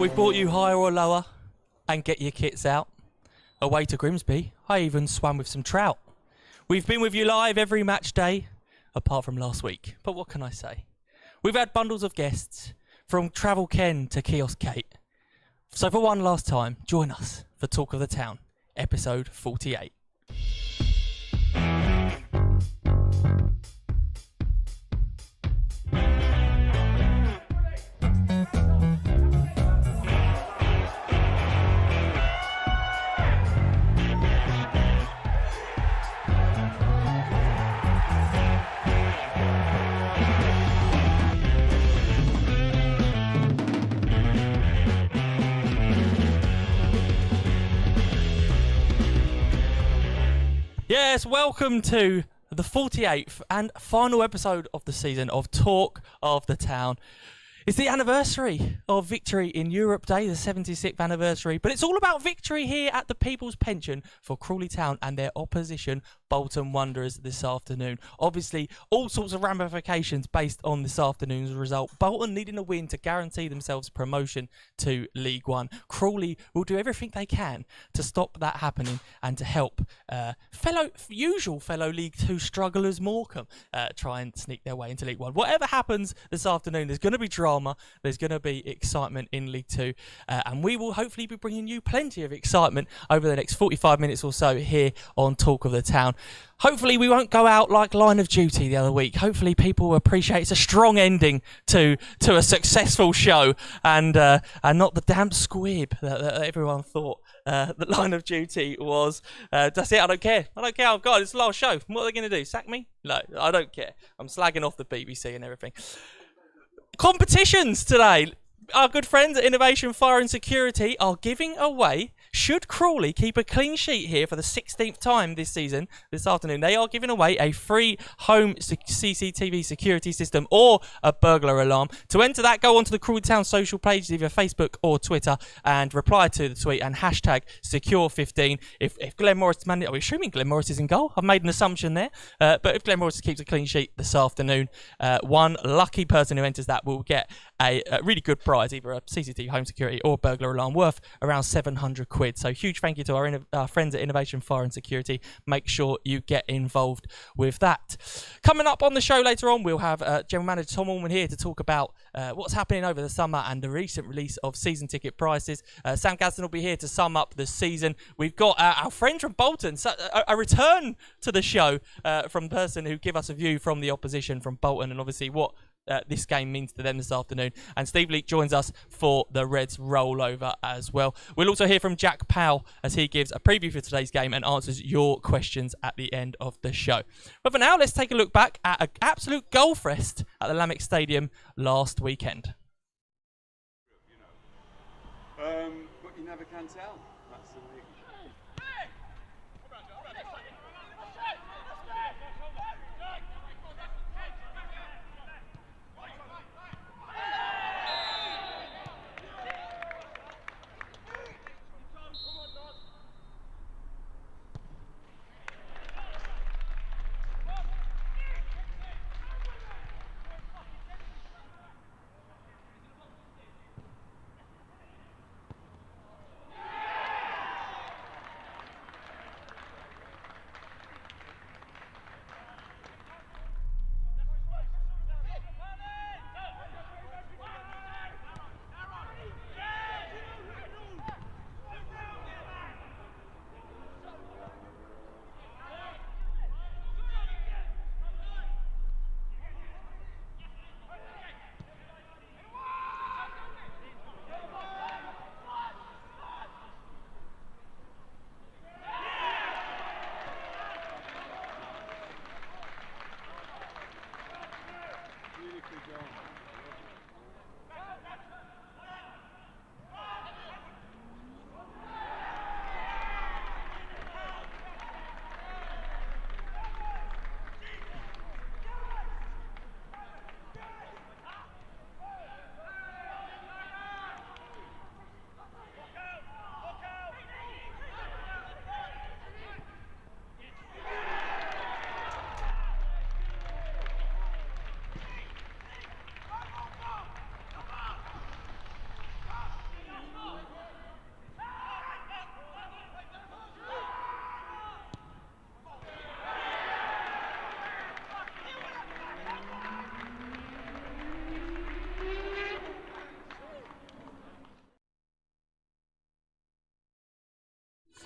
We've brought you higher or lower, and get your kits out. Away to Grimsby, I even swam with some trout. We've been with you live every match day, apart from last week. But what can I say? We've had bundles of guests, from Travel Ken to Kiosk Kate. So for one last time, join us for Talk of the Town, episode 48. Yes, welcome to the 48th and final episode of the season of Talk of the Town. It's the anniversary of victory in Europe Day, the 76th anniversary, but it's all about victory here at the People's Pension for Crawley Town and their opposition, Bolton Wanderers, this afternoon. Obviously, all sorts of ramifications based on this afternoon's result. Bolton needing a win to guarantee themselves promotion to League One. Crawley will do everything they can to stop that happening and to help usual fellow League Two strugglers Morecambe try and sneak their way into League One. Whatever happens this afternoon, there's going to be drama, there's going to be excitement in League Two, and we will hopefully be bringing you plenty of excitement over the next 45 minutes or so here on Talk of the Town. Hopefully we won't go out like Line of Duty the other week. Hopefully people will appreciate it's a strong ending to a successful show and not the damp squib that everyone thought that Line of Duty was. That's it, I don't care. Oh God, it's the last show. What are they going to do, sack me? No, I don't care. I'm slagging off the BBC and everything. Competitions today. Our good friends at Innovation Fire and Security are giving away, should Crawley keep a clean sheet here for the 16th time this season, this afternoon, they are giving away a free home CCTV security system or a burglar alarm. To enter that, go onto the Crawley Town social pages, either Facebook or Twitter, and reply to the tweet and hashtag secure15. If Glenn Morris, I'm assuming Glenn Morris is in goal. I've made an assumption there. But if Glenn Morris keeps a clean sheet this afternoon, one lucky person who enters that will get a really good prize, either a CCTV home security or burglar alarm worth around 700 quid. So huge thank you to our friends at Innovation Fire and Security. Make sure you get involved with that. Coming up on the show later on, we'll have General Manager Tom Allman here to talk about what's happening over the summer and the recent release of season ticket prices. Sam Gadsden will be here to sum up the season. We've got our friend from Bolton, so a return to the show from the person who give us a view from the opposition from Bolton, and obviously what this game means to them this afternoon. And Steve Leake joins us for the Reds rollover as well. We'll also hear from Jack Powell as he gives a preview for today's game and answers your questions at the end of the show. But for now, let's take a look back at an absolute goal fest at the Lamech Stadium last weekend. But you never can tell. That's the thing.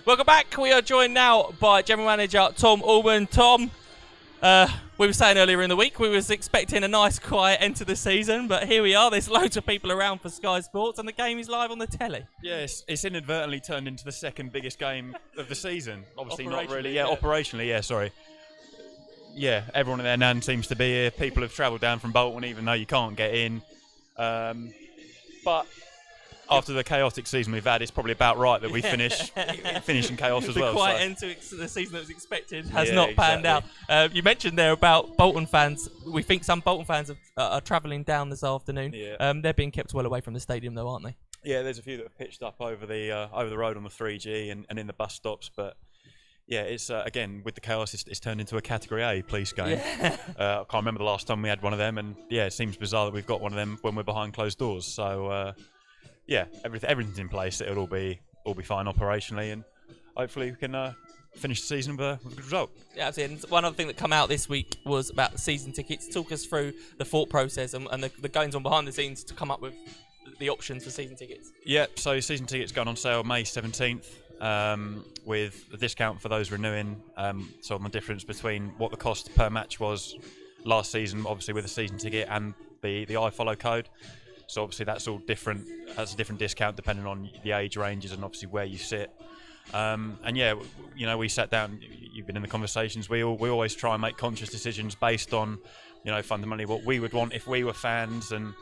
Welcome back. We are joined now by General Manager Tom Allman. Tom, we were saying earlier in the week we was expecting a nice quiet end to the season, but here we are. There's loads of people around for Sky Sports, and the game is live on the telly. Yes, it's inadvertently turned into the second biggest game of the season. Obviously not really. Yeah. Operationally, yeah, sorry. Yeah, everyone in their nan seems to be here. People have travelled down from Bolton even though you can't get in. But after the chaotic season we've had, it's probably about right that we finish in chaos as well. The quiet end to the season that was expected has not panned out. You mentioned there about Bolton fans. We think some Bolton fans are travelling down this afternoon. Yeah. They're being kept well away from the stadium though, aren't they? Yeah, there's a few that have pitched up over the road on the 3G and in the bus stops, but yeah, it's again with the chaos, it's turned into a Category A police game. Yeah. I can't remember the last time we had one of them, and yeah, it seems bizarre that we've got one of them when we're behind closed doors. So yeah, everything's in place. It'll all be fine operationally, and hopefully we can finish the season with a good result. Yeah, absolutely. And one other thing that came out this week was about the season tickets. Talk us through the thought process and the goings on behind the scenes to come up with the options for season tickets. Yeah, so season tickets going on sale May 17th. With a discount for those renewing, so on the difference between what the cost per match was last season, obviously with a season ticket, and the iFollow code. So obviously that's all different. Has a different discount depending on the age ranges and obviously where you sit. And yeah, you know, we sat down. You've been in the conversations. We always try and make conscious decisions based on, you know, fundamentally what we would want if we were fans, and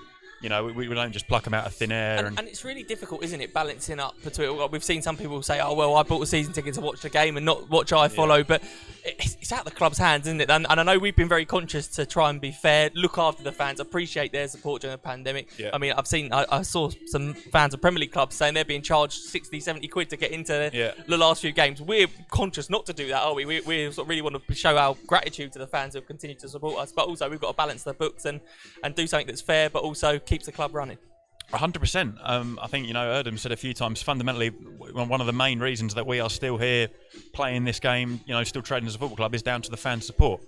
you know, we don't just pluck them out of thin air. And it's really difficult, isn't it, balancing up between... We've seen some people say, oh, well, I bought a season ticket to watch the game and not watch iFollow, but it's out of the club's hands, isn't it? And I know we've been very conscious to try and be fair, look after the fans, appreciate their support during the pandemic. Yeah. I mean, I saw some fans of Premier League clubs saying they're being charged 60, 70 quid to get into the last few games. We're conscious not to do that, are we? We sort of really want to show our gratitude to the fans who have continued to support us, but also we've got to balance the books and do something that's fair, but also keeps the club running. 100%. I think, you know, Erdem said a few times, fundamentally, one of the main reasons that we are still here playing this game, you know, still trading as a football club, is down to the fan support.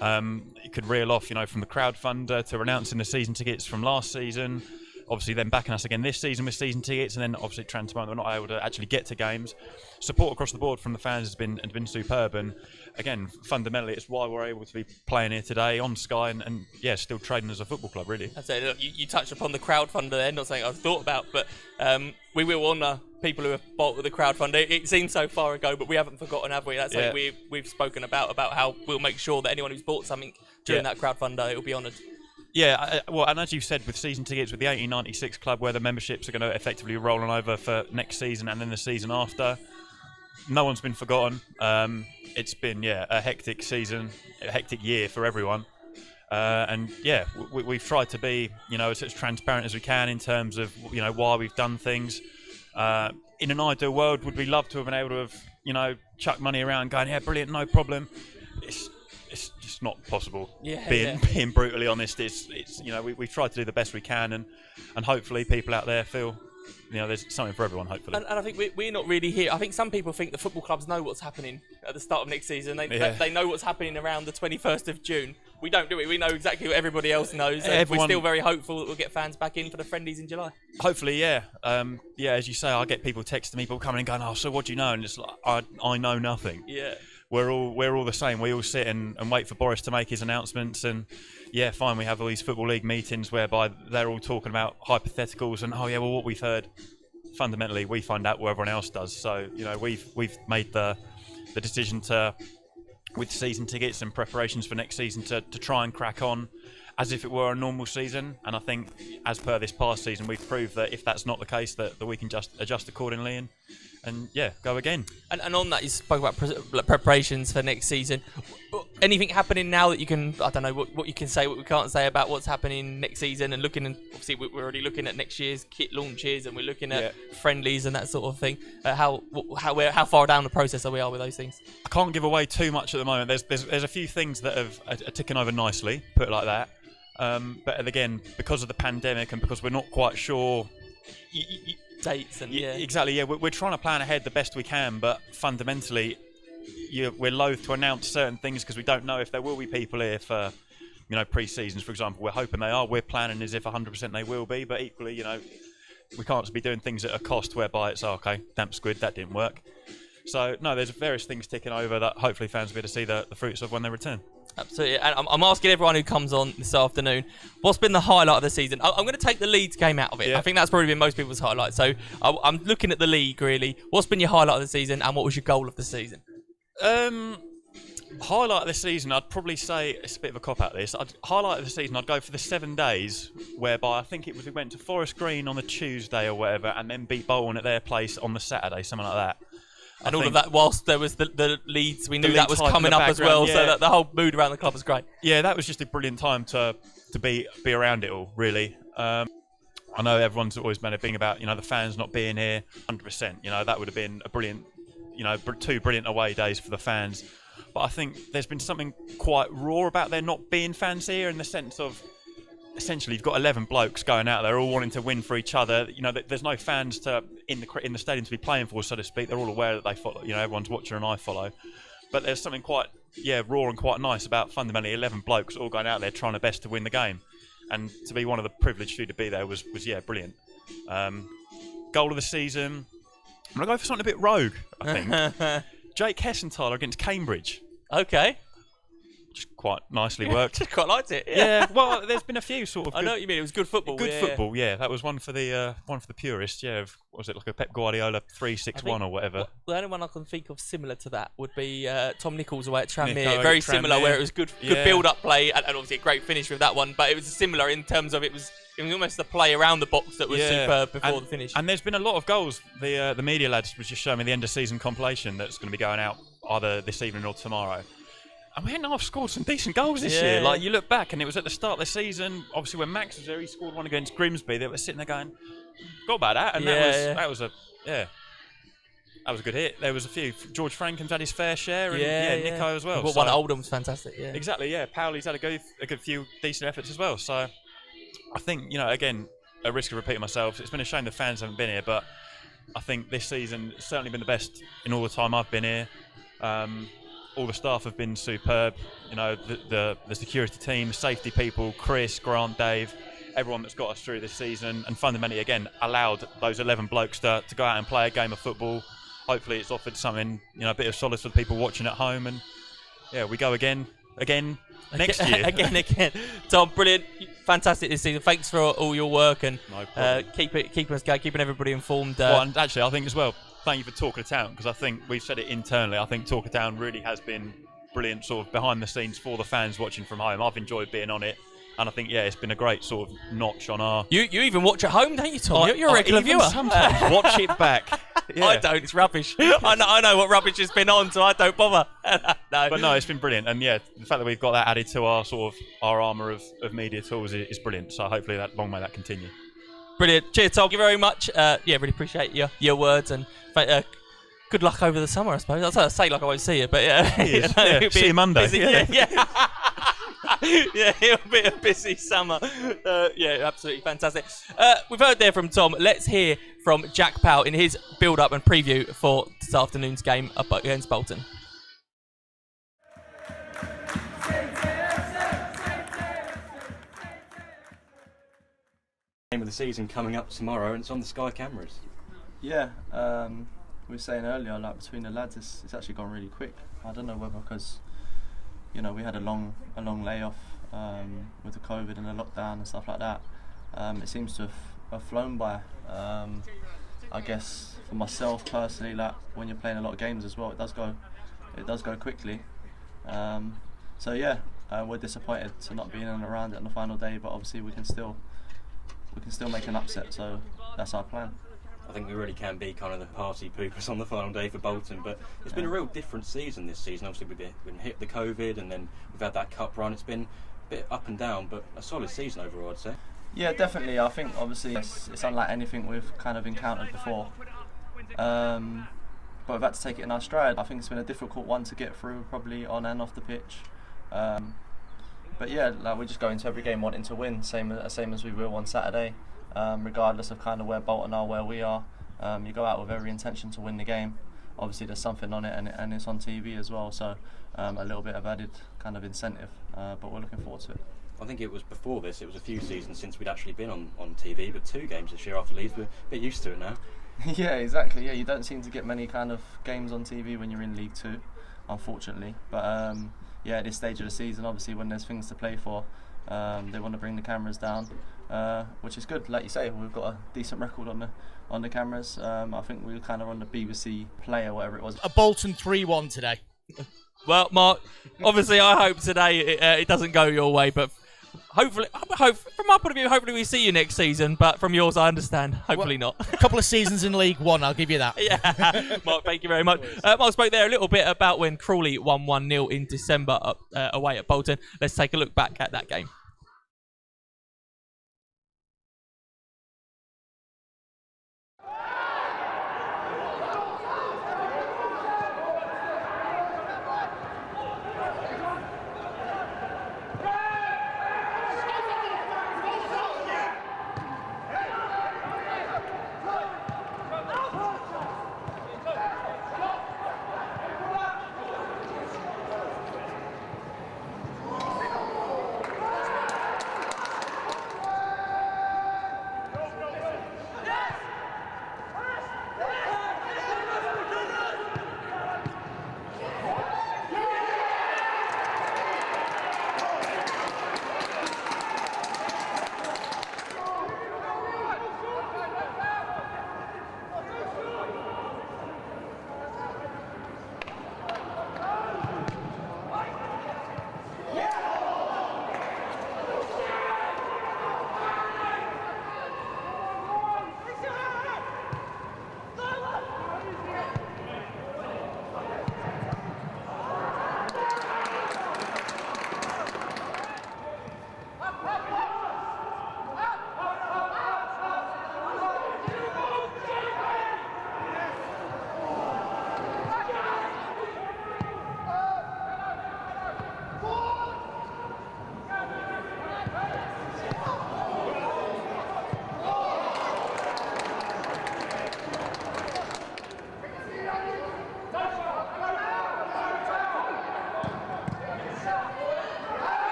You could reel off, you know, from the crowdfunder to announcing the season tickets from last season, obviously then backing us again this season with season tickets, and then obviously transpiring that we're not able to actually get to games. Support across the board from the fans has been superb, and again, fundamentally, it's why we're able to be playing here today on Sky and yeah, still trading as a football club, really. I say, look, you touched upon the crowdfunder there, not something I've thought about, but we will honour people who have bought with the crowdfunder. It seems so far ago, but we haven't forgotten, have we? That's something we've spoken about how we'll make sure that anyone who's bought something during that crowdfunder, it will be honoured. Yeah, well, and as you said, with season tickets, with the 1896 club, where the memberships are going to effectively roll on over for next season and then the season after, no one's been forgotten. It's been, a hectic season, a hectic year for everyone. And yeah, we've tried to be, you know, as transparent as we can in terms of, you know, why we've done things. In an ideal world, would we love to have been able to have, you know, chuck money around going, yeah, brilliant, no problem. It's just not possible. Being brutally honest, it's you know, we've tried to do the best we can, and hopefully people out there feel, you know, there's something for everyone, hopefully. And I think we're not really here. I think some people think the football clubs know what's happening at the start of next season. They know what's happening around the 21st of June. We don't do it. We know exactly what everybody else knows. We're still very hopeful that we'll get fans back in for the friendlies in July. Hopefully, yeah. As you say, I get people texting me, people coming and going, oh, so what do you know? And it's like, I know nothing. Yeah. We're all the same. We all sit and wait for Boris to make his announcements, and yeah, fine. We have all these football league meetings whereby they're all talking about hypotheticals and what we've heard. Fundamentally, we find out what everyone else does. So you know, we've made the decision to, with season tickets and preparations for next season, to try and crack on as if it were a normal season. And I think, as per this past season, we've proved that if that's not the case, that we can just adjust accordingly and go again. And on that, you spoke about preparations for next season. Anything happening now that you can, I don't know what you can say, what we can't say about what's happening next season, and obviously we're already looking at next year's kit launches, and we're looking at friendlies and that sort of thing. How far down the process are we with those things? I can't give away too much at the moment. There's a few things that are ticking over nicely, put it like that. But again, because of the pandemic and because we're not quite sure dates and exactly, we're trying to plan ahead the best we can, but fundamentally we're loath to announce certain things because we don't know if there will be people here for, you know, pre-seasons, for example. We're hoping they are. We're planning as if 100% they will be, but equally, you know, we can't just be doing things at a cost whereby it's okay, damp squid, that didn't work. So, no, there's various things ticking over that hopefully fans will be able to see the fruits of when they return. Absolutely. And I'm asking everyone who comes on this afternoon, what's been the highlight of the season? I'm going to take the Leeds game out of it. Yeah. I think that's probably been most people's highlight. So I'm looking at the league, really. What's been your highlight of the season, and what was your goal of the season? Highlight of the season, I'd probably say, it's a bit of a cop-out this, highlight of the season, I'd go for the 7 days, whereby I think it was we went to Forest Green on the Tuesday or whatever, and then beat Bolton at their place on the Saturday, something like that. And all of that whilst there was the Leeds, we knew that was Leeds coming up as well, yeah. so that the whole mood around the club was great. Yeah, that was just a brilliant time to be around it all, really. I know everyone's always been a thing about, the fans not being here, 100%. That would have been a brilliant, 2 brilliant away days for the fans. But I think there's been something quite raw about there not being fans here, in the sense of, essentially, you've got 11 blokes going out there all wanting to win for each other. There's no fans in the stadium to be playing for, so to speak. They're all aware that they follow. Everyone's watching and I follow. But there's something quite, raw and quite nice about fundamentally 11 blokes all going out there trying their best to win the game. And to be one of the privileged few to be there was brilliant. Goal of the season, I'm going to go for something a bit rogue, I think. Jake Hessenthaler against Cambridge. Okay. Just quite nicely worked. Just quite liked it. Yeah, well, there's been a few sort of. I know what you mean. It was good football. Good football, yeah. That was one for the purists. Yeah, what was it, like a Pep Guardiola 3-6-1 or whatever? The only one I can think of similar to that would be Tom Nichols away at Tranmere. Nico Very at similar, Tranmere. where it was good build-up play, and obviously a great finish with that one. But it was similar in terms of it was almost the play around the box that was superb before the finish. And there's been a lot of goals. The media lads was just showing me the end of season compilation that's going to be going out either this evening or tomorrow. And we hadn't half scored some decent goals this year. Like, you look back, and it was at the start of the season. Obviously, when Max was there, he scored one against Grimsby. They were sitting there going, "Got about that," and that was a good hit. There was a few. George Franken's had his fair share, and Nico as well. But one at Oldham's fantastic. Yeah, exactly. Yeah, Powley's had a good few decent efforts as well. So I think, again, at risk of repeating myself, it's been a shame the fans haven't been here, but I think this season has certainly been the best in all the time I've been here. All the staff have been superb. The security team, safety people, Chris, Grant, Dave, everyone that's got us through this season, and fundamentally, again, allowed those 11 blokes to go out and play a game of football. Hopefully, it's offered something, a bit of solace for the people watching at home, and we go again next year. again. Tom, brilliant, fantastic this season. Thanks for all your work, and keeping us going, keeping everybody informed. Well, and actually, I think as well, thank you for Talk of the Town, because I think we've said it internally. I think Talk of the Town really has been brilliant, sort of behind the scenes for the fans watching from home. I've enjoyed being on it, and I think it's been a great sort of notch on our. You even watch at home, don't you, Tom? You're a regular viewer. Sometimes watch it back. Yeah. I don't. It's rubbish. I know what rubbish has been on, so I don't bother. No. But no, it's been brilliant, and the fact that we've got that added to our sort of our armour of media tools is brilliant. So hopefully long may that continue. Brilliant. Cheers, Tom. Thank you very much. Really appreciate your words, and good luck over the summer, I suppose. I'll say like I won't see you, but see you Monday. Busy, yeah. It'll be a busy summer. Absolutely fantastic. We've heard there from Tom. Let's hear from Jack Powell in his build-up and preview for this afternoon's game up against Bolton. Game of the season coming up tomorrow, and it's on the Sky cameras. Yeah, we were saying earlier, like between the lads, it's actually gone really quick. I don't know whether because we had a long layoff with the COVID and the lockdown and stuff like that. It seems to have flown by. I guess for myself personally, like when you're playing a lot of games as well, it does go quickly. We're disappointed to not be in and around it on the final day, but obviously we can still make an upset. So that's our plan. I think we really can be kind of the party poopers on the final day for Bolton, but it's been a real different season this season. Obviously we've been hit the COVID, and then we've had that cup run. It's been a bit up and down, but a solid season overall, I'd say. Yeah, definitely. I think obviously it's unlike anything we've kind of encountered before, but we've had to take it in our stride. I think it's been a difficult one to get through, probably on and off the pitch. But yeah, like we just go into every game wanting to win, same as we will on Saturday. Regardless of kind of where Bolton are, where we are, you go out with every intention to win the game. Obviously there's something on it, and it's on TV as well, so a little bit of added kind of incentive, but we're looking forward to it. I think it was a few seasons since we'd actually been on TV, but 2 games this year after Leeds. We're a bit used to it now. Yeah, exactly. Yeah, you don't seem to get many kind of games on TV when you're in League Two, unfortunately. But yeah, at this stage of the season, obviously when there's things to play for, they want to bring the cameras down, which is good. Like you say, we've got a decent record on the cameras. I think we were kind of on the BBC Play or whatever it was. A Bolton 3-1 today. Well, Mark, obviously I hope today it doesn't go your way, but hopefully, from my point of view, hopefully we see you next season, but from yours I understand, hopefully not. A couple of seasons in League One, I'll give you that. Yeah, Mark, thank you very much. Mark spoke there a little bit about when Crawley won 1-0 in December away at Bolton. Let's take a look back at that game.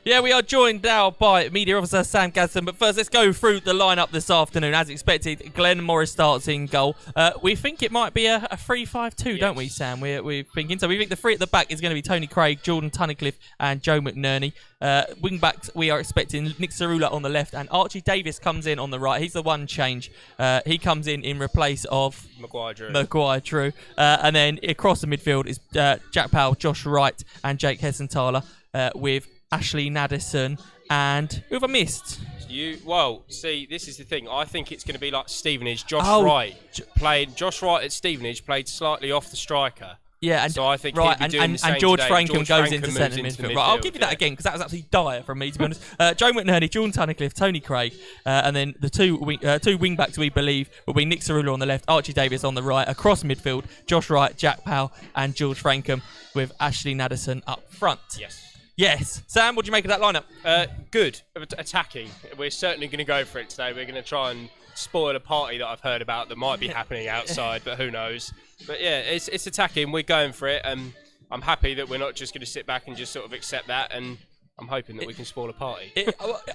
Yeah, we are joined now by media officer Sam Gadsden, but first let's go through the lineup this afternoon. As expected, Glenn Morris starts in goal. We think it might be a 3-5-2, don't we, Sam? We're thinking. So we think the three at the back is going to be Tony Craig, Jordan Tunnicliffe and Joe McNerney. Wing backs, we are expecting Nick Cerula on the left and Archie Davis comes in on the right. He's the one change. He comes in replace of Maguire Drew. And then across the midfield is Jack Powell, Josh Wright and Jake Hessenthaler with Ashley Naddison, and who have I missed? Well, see, this is the thing. I think it's going to be like Stevenage. Josh Wright at Stevenage played slightly off the striker. Yeah, and so I think right, he'll be doing the same and George today. Frankham goes into centre midfield. Right, I'll give you that again because that was absolutely dire from me, to be honest. Joe McNerney, Jordan Tunnicliffe, Tony Craig, and then the two wing backs we believe will be Nick Cerula on the left, Archie Davis on the right. Across midfield, Josh Wright, Jack Powell, and George Frankham with Ashley Naddison up front. Yes. Sam, what do you make of that lineup? Good. Attacking. We're certainly going to go for it today. We're going to try and spoil a party that I've heard about that might be happening outside, but who knows. But yeah, it's attacking. We're going for it. And I'm happy that we're not just going to sit back and just sort of accept that. And I'm hoping that we can spoil a party.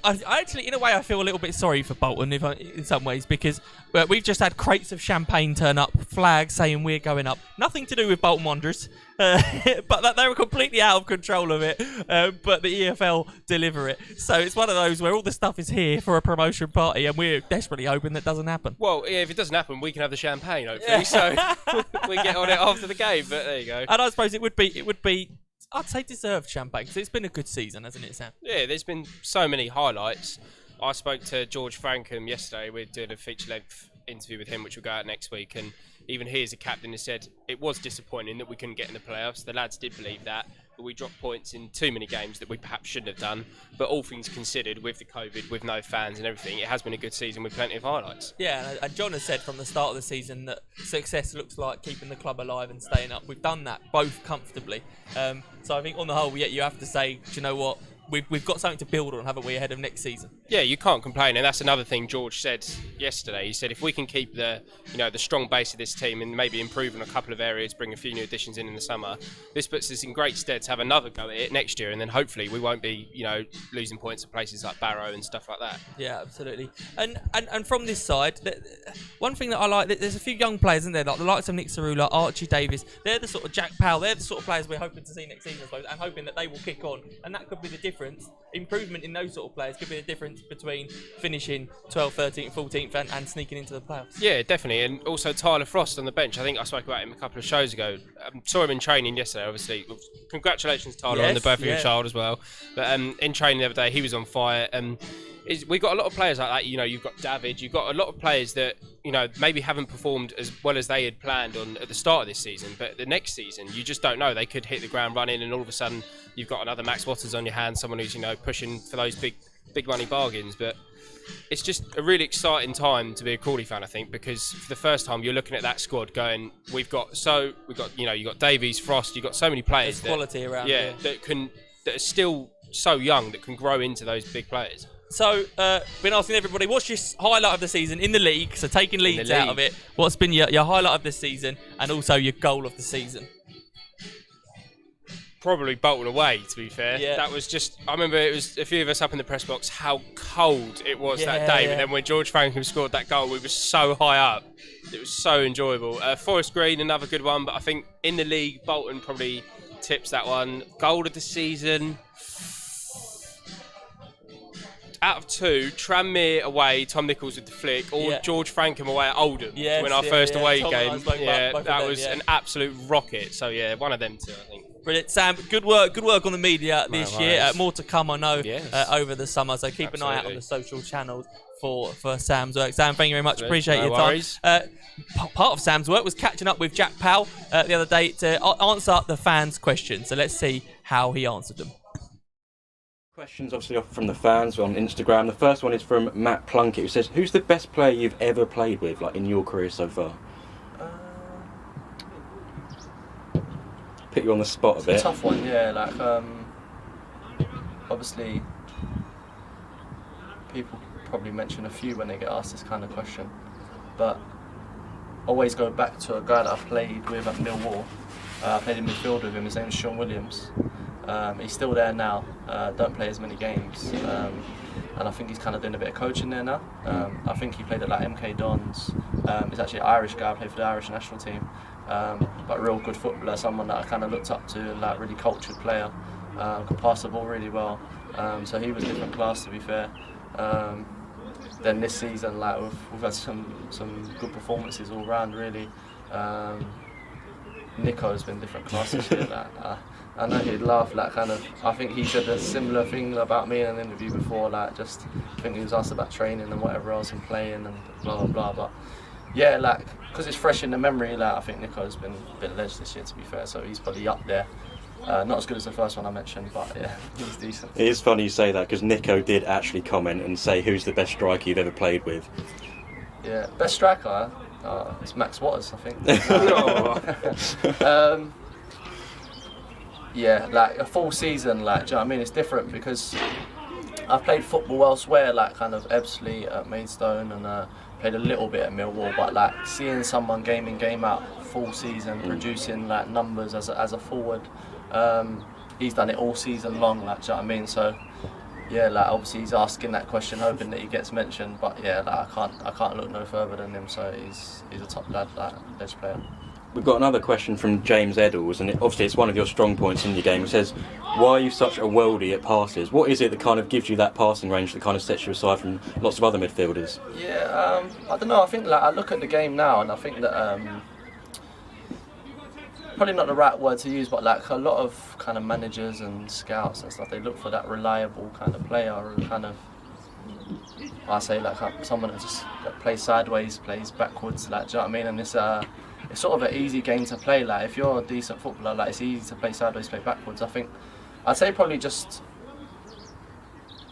I actually, in a way, I feel a little bit sorry for Bolton in some ways because we've just had crates of champagne turn up, flags saying we're going up. Nothing to do with Bolton Wanderers, but that they were completely out of control of it. But the EFL deliver it. So it's one of those where all the stuff is here for a promotion party, and we're desperately hoping that doesn't happen. Well, yeah, if it doesn't happen, we can have the champagne, hopefully. So we get on it after the game. But there you go. And I suppose it would be. I'd say deserved champagne because it's been a good season, hasn't it, Sam? Yeah, there's been so many highlights. I spoke to George Frankham yesterday. We're doing a feature-length interview with him, which will go out next week. And even he, as a captain, has said it was disappointing that we couldn't get in the playoffs. The lads did believe that. we dropped points in too many games that we perhaps shouldn't have done. But all things considered, with the COVID, with no fans and everything, it has been a good season with plenty of highlights. Yeah, and John has said from the start of the season that success looks like keeping the club alive and staying up. We've done that both comfortably. So I think on the whole, you have to say, do you know what? We've got something to build on, haven't we, ahead of next season? Yeah, you can't complain, and that's another thing George said yesterday. He said if we can keep the strong base of this team and maybe improve on a couple of areas, bring a few new additions in the summer, this puts us in great stead to have another go at it next year, and then hopefully we won't be losing points to places like Barrow and stuff like that. Yeah, absolutely. And from this side, one thing that I like, there's a few young players in there, like the likes of Ctsa, Archie Davis. They're the sort of Jack Powell. They're the sort of players we're hoping to see next season, I suppose, and hoping that they will kick on, and that could be the difference. Improvement in those sort of players could be the difference between finishing 12th, 13th, 14th and sneaking into the playoffs. Yeah, definitely. And also Tyler Frost on the bench. I think I spoke about him a couple of shows ago. Saw him in training yesterday, obviously. Congratulations, Tyler, on the birth of your child as well. But in training the other day, he was on fire. We've got a lot of players like that. You've got David. You've got a lot of players that maybe haven't performed as well as they had planned on at the start of this season. But the next season, you just don't know. They could hit the ground running, and all of a sudden, you've got another Max Waters on your hands, someone who's pushing for those big money bargains. But it's just a really exciting time to be a Crawley fan, I think, because for the first time you're looking at that squad going, you've got Davies, Frost, you've got so many players. There's quality around. Yeah, that are still so young that can grow into those big players. So, been asking everybody, what's your highlight of the season in the league? So, taking Leeds out of it, what's been your highlight of the season and also your goal of the season? Probably Bolton away, to be fair. Yeah. That was just, I remember it was a few of us up in the press box, how cold it was that day. And then when George Frankham scored that goal, we were so high up. It was so enjoyable. Forest Green, another good one, but I think in the league, Bolton probably tips that one. Goal of the season. Out of two, Tranmere away, Tom Nichols with the flick, or George Frankham away at Oldham when our first away game. That was an absolute rocket. So one of them two, I think. Brilliant, Sam. Good work on the media this year. More to come, I know, over the summer. So keep an eye out on the social channels for Sam's work. Sam, thank you very much. Appreciate your time. Part of Sam's work was catching up with Jack Powell the other day to answer the fans' questions. So let's see how he answered them. Questions obviously from the fans on Instagram. The first one is from Matt Plunkett, who says, "Who's the best player you've ever played with, like in your career so far?" Put you on the spot a bit. It's a tough one, obviously, people probably mention a few when they get asked this kind of question, but always go back to a guy that I played with at Millwall. I played in midfield with him. His name is Sean Williams. He's still there now, don't play as many games, and I think he's kind of doing a bit of coaching there now. I think he played at like MK Dons. He's actually an Irish guy, played for the Irish national team, but a real good footballer, someone that I kind of looked up to, and like really cultured player, could pass the ball really well, so he was different class, to be fair. Then this season, like we've had some good performances all round, really. Nico's been different class this year. I know he'd laugh, I think he said a similar thing about me in an interview before, I think he was asked about training and whatever else and playing and blah blah blah, but because it's fresh in the memory, I think Nico's been a bit ledge this year, to be fair, so he's probably up there. Not as good as the first one I mentioned, but he's decent. It is funny you say that, because Nico did actually comment and say who's the best striker you've ever played with. Yeah, best striker? It's Max Waters, I think. A full season, do you know what I mean? It's different because I've played football elsewhere, kind of Ebbsfleet at Maidstone, and played a little bit at Millwall, but seeing someone game in, game out, full season, producing numbers as a forward, he's done it all season long, do you know what I mean? So obviously he's asking that question, hoping that he gets mentioned, but I can't look no further than him, so he's a top lad, best player. We've got another question from James Eddles, and obviously it's one of your strong points in your game. It says, "Why are you such a worldie at passes? What is it that kind of gives you that passing range that kind of sets you aside from lots of other midfielders?" I don't know. I think I look at the game now, and I think that probably not the right word to use, but a lot of kind of managers and scouts and stuff, they look for that reliable kind of player who kind of I say like someone that just plays sideways, plays backwards, like, do you know what I mean? And it's sort of an easy game to play. Like if you're a decent footballer, like it's easy to play sideways, play backwards. I'd say probably just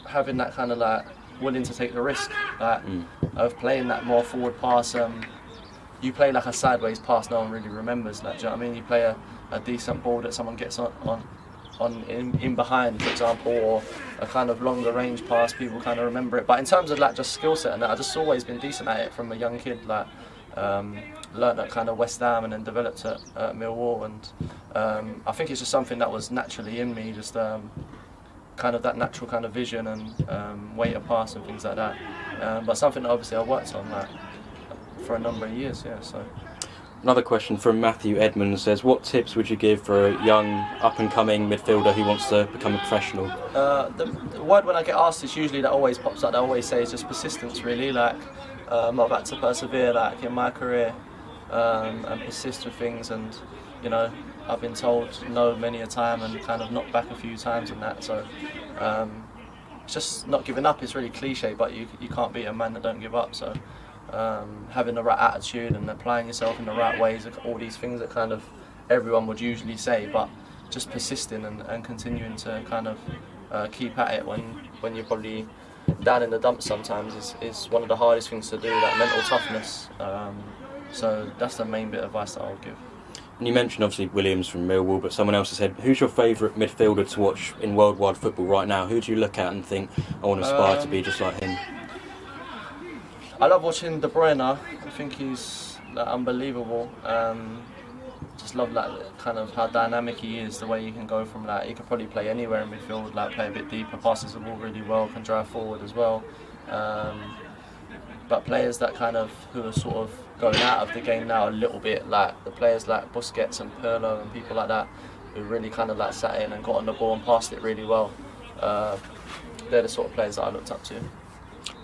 having that kind of like willing to take the risk, like of playing that more forward pass. You play like a sideways pass, no one really remembers. Like, do you know what I mean? You play a decent ball that someone gets in behind, for example, or a kind of longer range pass, people kind of remember it. But in terms of like just skill set and that, I've just always been decent at it from a young kid. Like learned at kind of West Ham and then developed at Millwall, and I think it's just something that was naturally in me, just kind of that natural kind of vision and way to pass and things like that. But something that obviously I worked on like for a number of years. Yeah. So. Another question from Matthew Edmonds says, what tips would you give for a young up-and-coming midfielder who wants to become a professional? The word when I get asked is usually that always pops up, that I always say is just persistence, really. Like I've had to persevere like in my career and persist with things, and you know, I've been told no many a time and kind of knocked back a few times and that. So it's just not giving up. It's really cliche, but you can't beat a man that don't give up. So having the right attitude and applying yourself in the right ways, all these things that kind of everyone would usually say, but just persisting and continuing to kind of keep at it when you're probably down in the dumps sometimes is one of the hardest things to do, that mental toughness. So that's the main bit of advice that I'll give. And you mentioned obviously Williams from Millwall, but someone else has said, who's your favourite midfielder to watch in worldwide football right now? Who do you look at and think, I want to aspire to be just like him? I love watching De Bruyne. I think he's like, unbelievable. Just love like kind of how dynamic he is, the way he can go from like, he could probably play anywhere in midfield, like play a bit deeper, passes the ball really well, can drive forward as well. But players that kind of who are sort of going out of the game now a little bit, like the players like Busquets and Pirlo and people like that, who really kind of like sat in and got on the ball and passed it really well. They're the sort of players that I looked up to.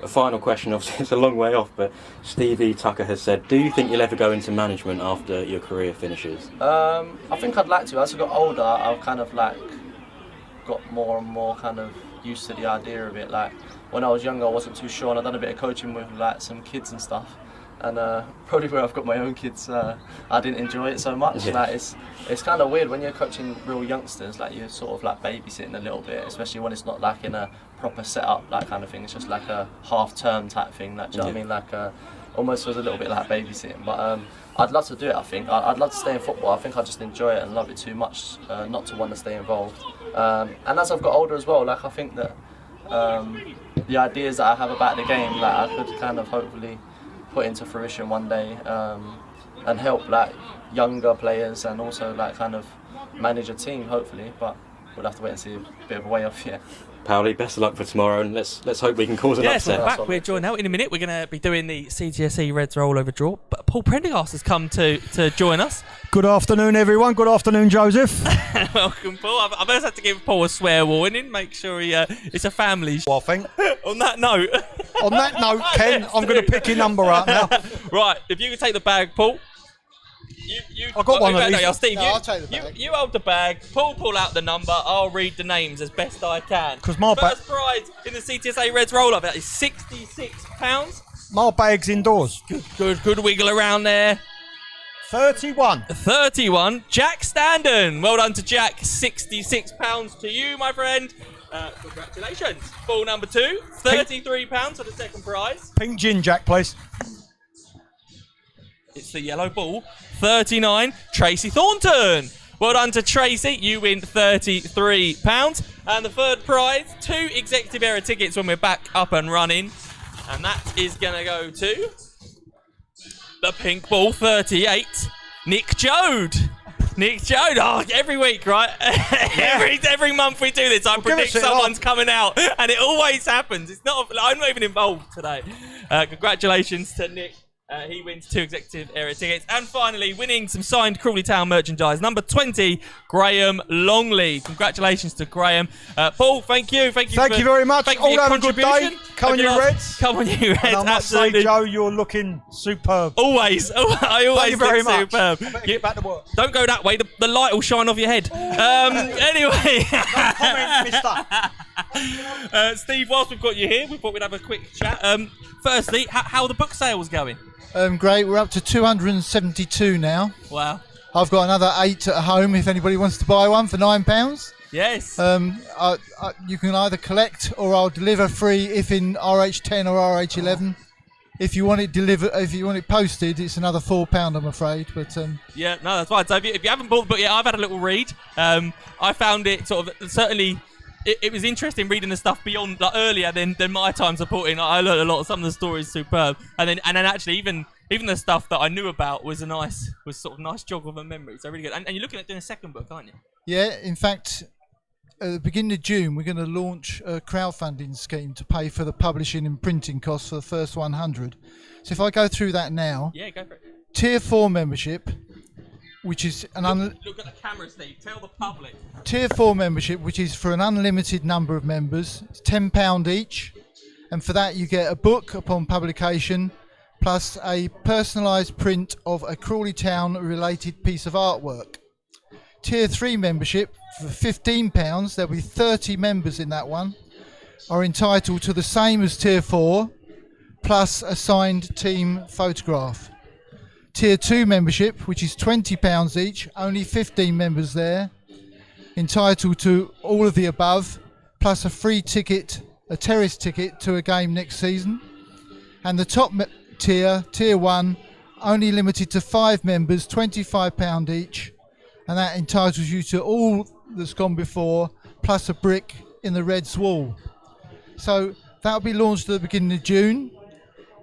A final question, obviously it's a long way off, but Stevie Tucker has said, do you think you'll ever go into management after your career finishes? I think I'd like to. As I got older, I've kind of like got more and more kind of used to the idea of it. Like when I was younger, I wasn't too sure, and I've done a bit of coaching with like some kids and stuff. And probably where I've got my own kids, I didn't enjoy it so much. Yeah. Like it's kind of weird when you're coaching real youngsters. Like you're sort of like babysitting a little bit, especially when it's not like in a proper setup, that kind of thing. It's just like a half-term type thing. Like, do you know what I mean? Like almost was a little bit like babysitting. But I'd love to do it. I think I'd love to stay in football. I think I just enjoy it and love it too much not to want to stay involved. And as I've got older as well, like I think that the ideas that I have about the game, like I could kind of hopefully put into fruition one day, and help like younger players and also like kind of manage a team hopefully, but we'll have to wait and see, a bit of a way off. Yeah. Powley, best of luck for tomorrow, and let's hope we can cause an upset. So back, we're joined now. In a minute, we're going to be doing the CTSE Reds rollover draw. But Paul Prendergast has come to join us. Good afternoon, everyone. Good afternoon, Joseph. Welcome, Paul. I've just had to give Paul a swear warning. Make sure it's a family. Well, I think. On that note, Ken, I'm going to pick your number out now. Right, if you could take the bag, Paul. I've got one of these. No, Steve, I'll take the bag. You hold the bag. Pull out the number. I'll read the names as best I can. Because my First prize in the CTSA Reds roll-up, that is £66. My bag's indoors. Good wiggle around there. 31. Jack Standen. Well done to Jack. £66 to you, my friend. Congratulations. Ball number 2. £33 for the second prize. Pink gin, Jack, please. It's the yellow ball. 39. Tracy Thornton. Well done to Tracy. You win £33. And the third prize, 2 executive era tickets when we're back up and running. And that is going to go to the pink ball, 38. Nick Jode. Oh, every week, right? every month we do this, I predict someone's coming out, and it always happens. I'm not even involved today. Congratulations to Nick. He wins 2 executive area tickets. And finally, winning some signed Crawley Town merchandise, number 20, Graham Longley. Congratulations to Graham. Paul, thank you. Thank you very much. All have a good day. Come on, you Reds. Come on, you Reds. And I must say, Joe, you're looking superb. Always. I always look very superb. Much. I better get back to work. Don't go that way. The light will shine off your head. Anyway. No comment, mister. Steve, whilst we've got you here, we thought we'd have a quick chat. Firstly, how are the book sales going? Great, we're up to 272 now. Wow. I've got another 8 at home if anybody wants to buy one for £9. Yes. You can either collect or I'll deliver free if in RH10 or RH11. If you want it delivered, if you want it posted, it's another £4, I'm afraid. But yeah, no, that's fine. So if you haven't bought the book yet, I've had a little read. I found it sort of certainly. It was interesting reading the stuff beyond earlier than my time supporting. I learned a lot. Some of the stories superb, and then actually even the stuff that I knew about was sort of nice jog of a memory. So really good. And you're looking at doing a second book, aren't you? Yeah, in fact, at the beginning of June, we're going to launch a crowdfunding scheme to pay for the publishing and printing costs for the first 100. So if I go through that now, yeah, go for it. Tier 4 membership, which is an look at the camera, Steve. Tell the public. Tier 4 membership, which is for an unlimited number of members, it's £10 each, and for that you get a book upon publication, plus a personalised print of a Crawley Town related piece of artwork. Tier 3 membership for £15, there'll be 30 members in that one, are entitled to the same as Tier 4, plus a signed team photograph. Tier 2 membership, which is £20 each, only 15 members there, entitled to all of the above, plus a free ticket, a terrace ticket to a game next season. And the top tier, Tier 1, only limited to 5 members, £25 each, and that entitles you to all that's gone before, plus a brick in the Reds wall. So that'll be launched at the beginning of June.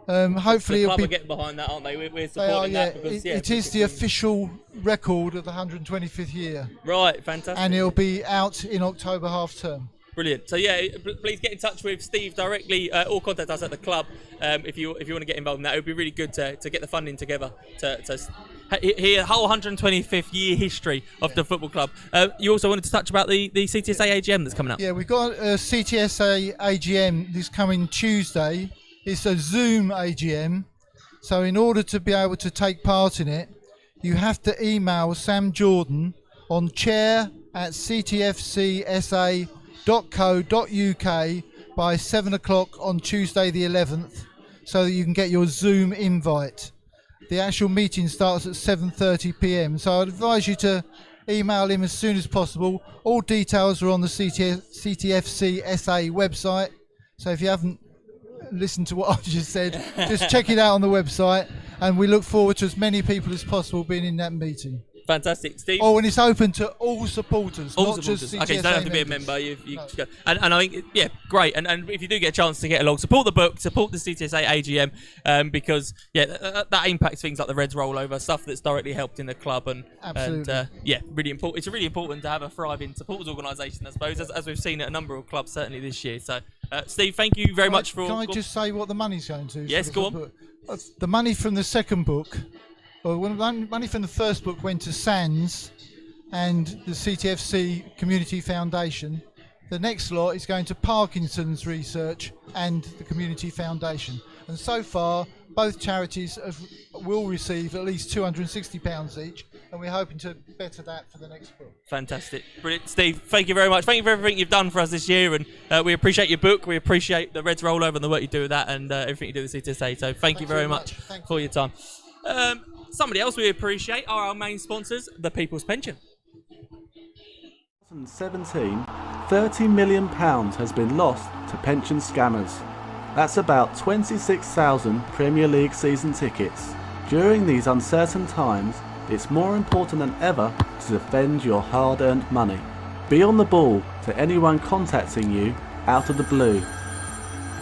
Hopefully the club it'll are be. getting behind that, aren't they? We're They are, supporting yeah. that because It is the official record of the 125th year. Right, fantastic. And it'll be out in October half term. Brilliant. So yeah, please get in touch with Steve directly or contact us at the club if you want to get involved in that. It would be really good to get the funding together to hear the whole 125th year history of the football club. You also wanted to touch about the Ctsa Agm that's coming up. Yeah, we've got a Ctsa Agm this coming Tuesday. It's a Zoom AGM. So in order to be able to take part in it, you have to email Sam Jordan on chair@ctfcsa.co.uk by 7 o'clock on Tuesday the 11th so that you can get your Zoom invite. The actual meeting starts at 7:30 p.m. So I'd advise you to email him as soon as possible. All details are on the CTFCSA website. So if you haven't listened to what I just said, just check it out on the website, and we look forward to as many people as possible being in that meeting. Fantastic, Steve. Oh, and it's open to all supporters, not just CTSA okay, so you don't have to be a member. You go. And I think, yeah, great. And if you do get a chance to get along, support the book, support the Ctsa Agm, because that impacts things like the Reds rollover, stuff that's directly helped in the club, and yeah, really important. It's really important to have a thriving supporters organisation, I suppose, as we've seen at a number of clubs certainly this year. So, Steve, thank you very much for. Can I just say what the money's going to? Yes, go on. The money from the second book. Well, money from the first book went to SANS and the CTFC Community Foundation. The next lot is going to Parkinson's Research and the Community Foundation. And so far, both charities will receive at least £260 each, and we're hoping to better that for the next book. Fantastic. Brilliant. Steve, thank you very much. Thank you for everything you've done for us this year, and we appreciate your book. We appreciate the Reds rollover and the work you do with that, and everything you do with CTSA. So thank you very much for your time. Somebody else we appreciate are our main sponsors, the People's Pension. In 2017, £30 million has been lost to pension scammers. That's about 26,000 Premier League season tickets. During these uncertain times, it's more important than ever to defend your hard-earned money. Be on the ball to anyone contacting you out of the blue.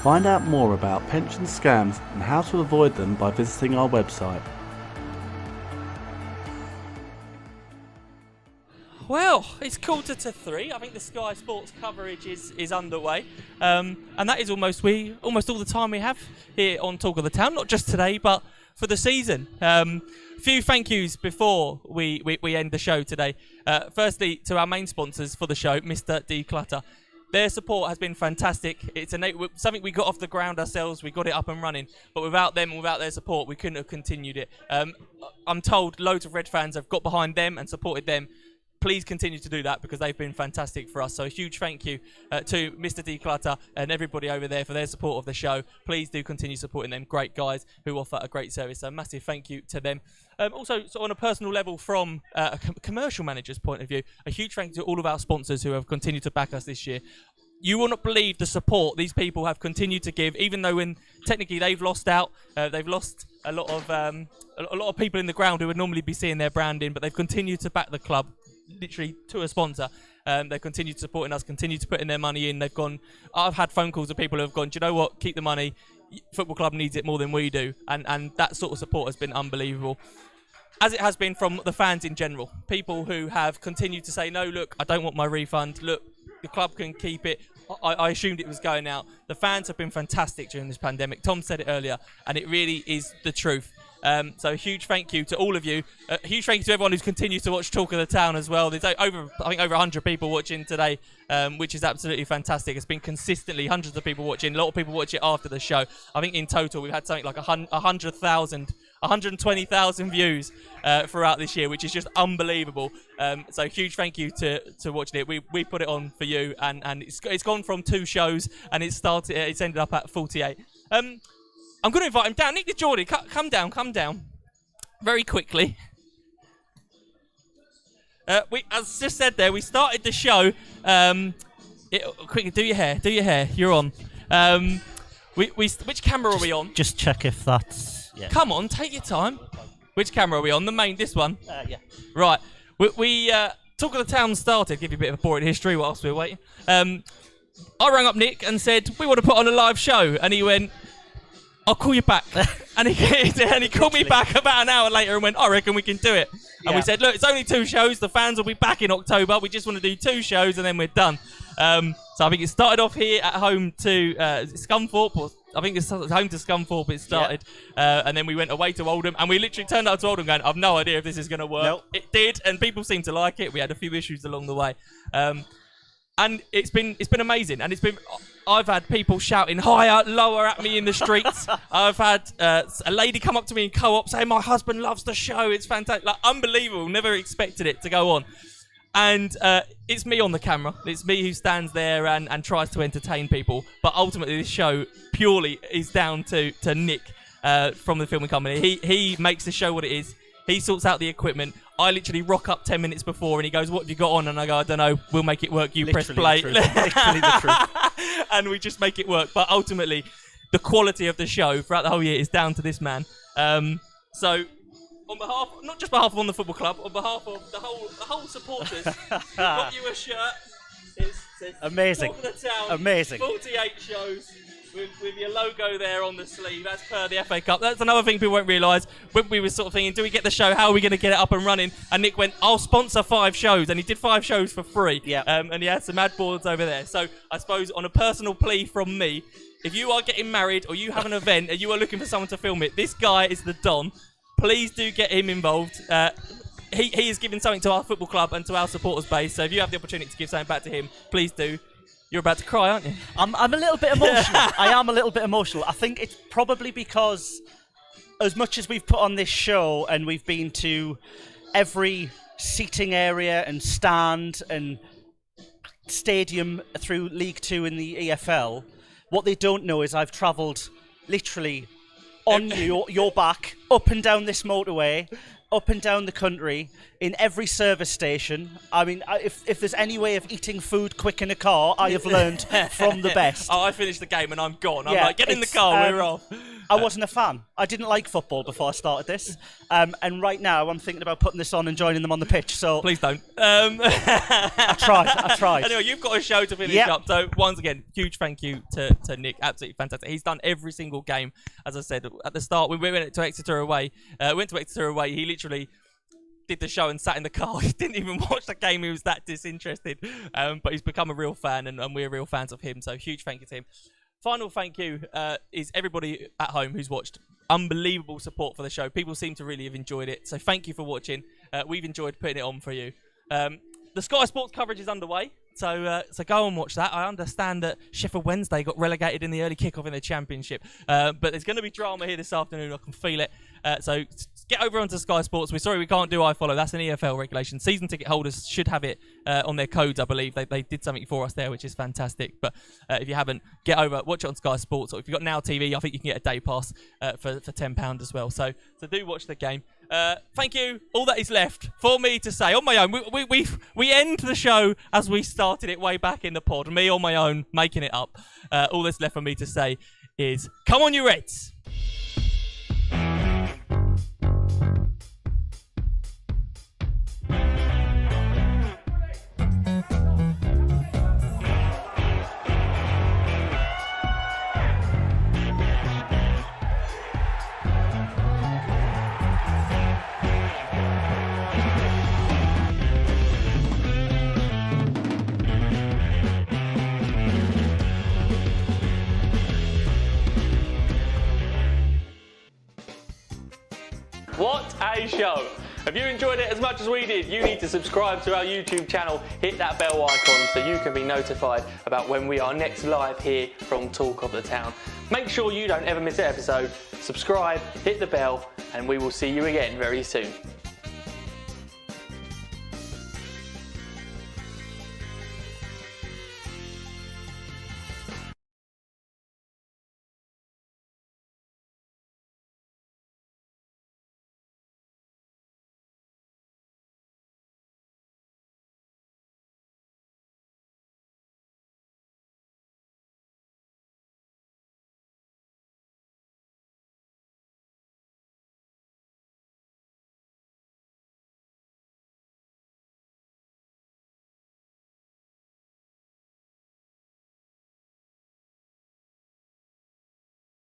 Find out more about pension scams and how to avoid them by visiting our website. Well, it's 2:45. I think the Sky Sports coverage is underway, and that is almost all the time we have here on Talk of the Town. Not just today, but for the season. Few thank yous before we end the show today. Firstly, to our main sponsors for the show, Mr. Declutter. Their support has been fantastic. It's something we got off the ground ourselves. We got it up and running, but without them and without their support, we couldn't have continued it. I'm told loads of Red fans have got behind them and supported them please continue to do that because they've been fantastic for us. So a huge thank you to Mr. Declutter and everybody over there for their support of the show. Please do continue supporting them. Great guys who offer a great service. So massive thank you to them. Also, so on a personal level, from a commercial manager's point of view, a huge thank you to all of our sponsors who have continued to back us this year. You will not believe the support these people have continued to give, even though when technically they've lost out. They've lost a lot of people in the ground who would normally be seeing their brand in, but they've continued to back the club, literally to a sponsor. They've continued supporting us, continued to put in their money in. I've had phone calls of people who have gone, do you know what, keep the money. Football club needs it more than we do. And that sort of support has been unbelievable. As it has been from the fans in general. People who have continued to say, no, look, I don't want my refund. Look, the club can keep it. I assumed it was going out. The fans have been fantastic during this pandemic. Tom said it earlier, and it really is the truth. So a huge thank you to all of you. A huge thank you to everyone who's continued to watch Talk of the Town as well. There's over 100 people watching today, which is absolutely fantastic. It's been consistently hundreds of people watching. A lot of people watch it after the show. I think in total we've had something like 120,000 views throughout this year, which is just unbelievable. So huge thank you to watching it. We put it on for you, and it's gone from 2 shows, and it's ended up at 48. I'm going to invite him down. Nick the Geordie, come down. Very quickly. As just said there, we started the show. Quickly, do your hair. You're on. Which camera are we on? Just check if that's... Yeah. Come on, take your time. Which camera are we on? This one? Yeah. Right. We Talk of the Town started. Give you a bit of a boring history whilst we were waiting. I rang up Nick and said, we want to put on a live show. And he went... I'll call you back. and he called me back about an hour later and went, I reckon we can do it. And we said, look, it's only 2 shows. The fans will be back in October. We just want to do 2 shows and then we're done. So I think it started off here at home to Scunthorpe. Or I think it's home to Scunthorpe it started. And then we went away to Oldham. And we literally turned up to Oldham going, I've no idea if this is going to work. Nope. It did. And people seemed to like it. We had a few issues along the way. And it's been amazing. And I've had people shouting higher, lower at me in the streets. I've had a lady come up to me in co-op saying, my husband loves the show. It's fantastic. Like, unbelievable. Never expected it to go on. And it's me on the camera. It's me who stands there and tries to entertain people. But ultimately, this show purely is down to Nick from the filming company. He makes the show what it is. He sorts out the equipment. I literally rock up 10 minutes before and he goes, what have you got on? And I go, I don't know, we'll make it work. You press play. Literally the truth. And we just make it work. But ultimately, the quality of the show throughout the whole year is down to this man. So, on behalf, not just behalf of On the Football Club, on behalf of the whole supporters, we've got you a shirt. It says Amazing. Talk of the Town, Amazing. 48 shows. With your logo there on the sleeve, as per the FA Cup. That's another thing people won't realise. When we were sort of thinking, do we get the show? How are we going to get it up and running? And Nick went, I'll sponsor 5 shows. And he did 5 shows for free. Yeah. And he had some ad boards over there. So I suppose on a personal plea from me, if you are getting married or you have an event and you are looking for someone to film it, this guy is the Don. Please do get him involved. He is giving something to our football club and to our supporters base. So if you have the opportunity to give something back to him, please do. You're about to cry, aren't you? I'm a little bit emotional. I am a little bit emotional. I think it's probably because as much as we've put on this show and we've been to every seating area and stand and stadium through League 2 in the EFL, what they don't know is I've travelled literally on your back, up and down this motorway, up and down the country, in every service station. I mean, if there's any way of eating food quick in a car, I have learned from the best. Oh, I finished the game and I'm gone. I'm like, get in the car, we're off. I wasn't a fan. I didn't like football before I started this. And right now, I'm thinking about putting this on and joining them on the pitch. So please don't. I tried. Anyway, you've got a show to finish up. So once again, huge thank you to Nick. Absolutely fantastic. He's done every single game. As I said at the start, when we went to Exeter away, he literally did the show and sat in the car. He didn't even watch the game. He was that disinterested. But he's become a real fan, and we're real fans of him. So huge thank you to him. Final thank you is everybody at home who's watched. Unbelievable support for the show. People seem to really have enjoyed it. So thank you for watching. We've enjoyed putting it on for you. The Sky Sports coverage is underway. So go and watch that. I understand that Sheffield Wednesday got relegated in the early kickoff in the Championship. But there's going to be drama here this afternoon. I can feel it. So get over onto Sky Sports. We're sorry we can't do iFollow. That's an EFL regulation. Season ticket holders should have it on their codes, I believe. They did something for us there, which is fantastic. But if you haven't, get over, watch it on Sky Sports. Or if you've got Now TV, I think you can get a day pass for £10 as well. So do watch the game. Thank you. All that is left for me to say on my own. We end the show as we started it way back in the pod. Me on my own, making it up. All that's left for me to say is, come on, you Reds. What a show! If you enjoyed it as much as we did, you need to subscribe to our YouTube channel, hit that bell icon so you can be notified about when we are next live here from Talk of the Town. Make sure you don't ever miss an episode, subscribe, hit the bell, and we will see you again very soon.